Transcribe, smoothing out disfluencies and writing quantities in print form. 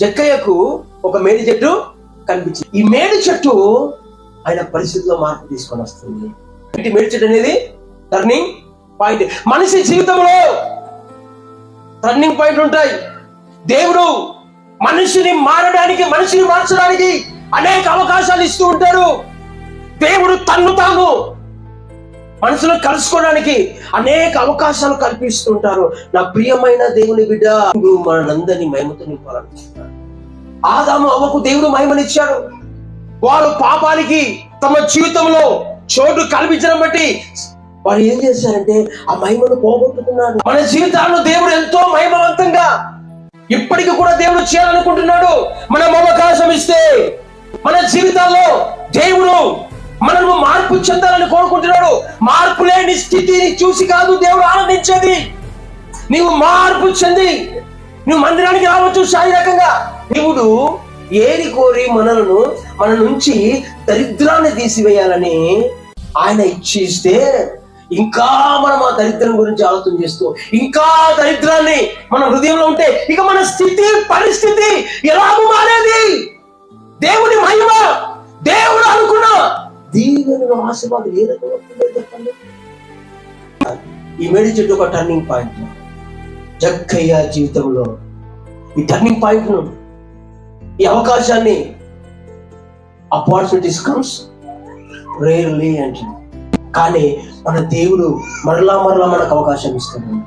జక్కయ్యకు ఒక మేడి చెట్టు కనిపించింది. ఈ మేడి చెట్టు ఆయన పరిస్థితిలో మార్పు తీసుకొని వస్తుంది. మేడి చెట్టు అనేది టర్నింగ్ పాయింట్. మనిషి జీవితంలో టర్నింగ్ పాయింట్ ఉంటాయి. దేవుడు మనిషిని మారడానికి, మనిషిని మార్చడానికి అనేక అవకాశాలు ఇస్తూ ఉంటాడు. దేవుడు తన్ను తాను మనుషులు కలుసుకోవడానికి అనేక అవకాశాలు కల్పిస్తూ ఉంటారు. నా ప్రియమైన దేవుని బిడ్డ, మనందరినీ మహిమతో నింపాలనుకుంటున్నాడు. ఆదాము అవ్వకు దేవుడు మహిమనిచ్చాడు. వారు పాపానికి తమ జీవితంలో చోటు కల్పించడం బట్టి వారు ఏం చేశారంటే ఆ మహిమను పోగొట్టుకున్నాడు. మన జీవితాలను దేవుడు ఎంతో మహిమవంతంగా ఇప్పటికి కూడా దేవుడు చేయాలనుకుంటున్నాడు. మనం అవకాశం ఇస్తే మన జీవితాల్లో దేవుడు మనము మార్పు చెందాలని కోరుకుంటున్నాడు. మార్పు లేని స్థితిని చూసి కాదు దేవుడు ఆనందించేది. నీవు మార్పు చెంది నువ్వు మందిరానికి రావచ్చు శారీరకంగా. దేవుడు ఏరి కోరి మన నుంచి దరిద్రాన్ని తీసివేయాలని ఆయన ఇస్తే ఇంకా మనం ఆ దరిద్రం గురించి ఆలోచన చేస్తూ ఇంకా దరిద్రాన్ని మన హృదయంలో ఉంటే ఇక మన స్థితి పరిస్థితి ఎలాగూ మారేది. దేవుని మహిమ, దేవుడు అనుకున్న దీవెనలు ఆశీర్వాదం ఏ రకంగా చెప్పండి. ఈ మేడి చెట్టు ఒక టర్నింగ్ పాయింట్. జక్కయ్య జీవితంలో ఈ టర్నింగ్ పాయింట్ ను, ఈ అవకాశాన్ని, ఆపర్చునిటీస్ కమ్స్ రేర్లీ అంటే, కానీ మన దేవుడు మరలా మనకు అవకాశం ఇస్తున్నాడు.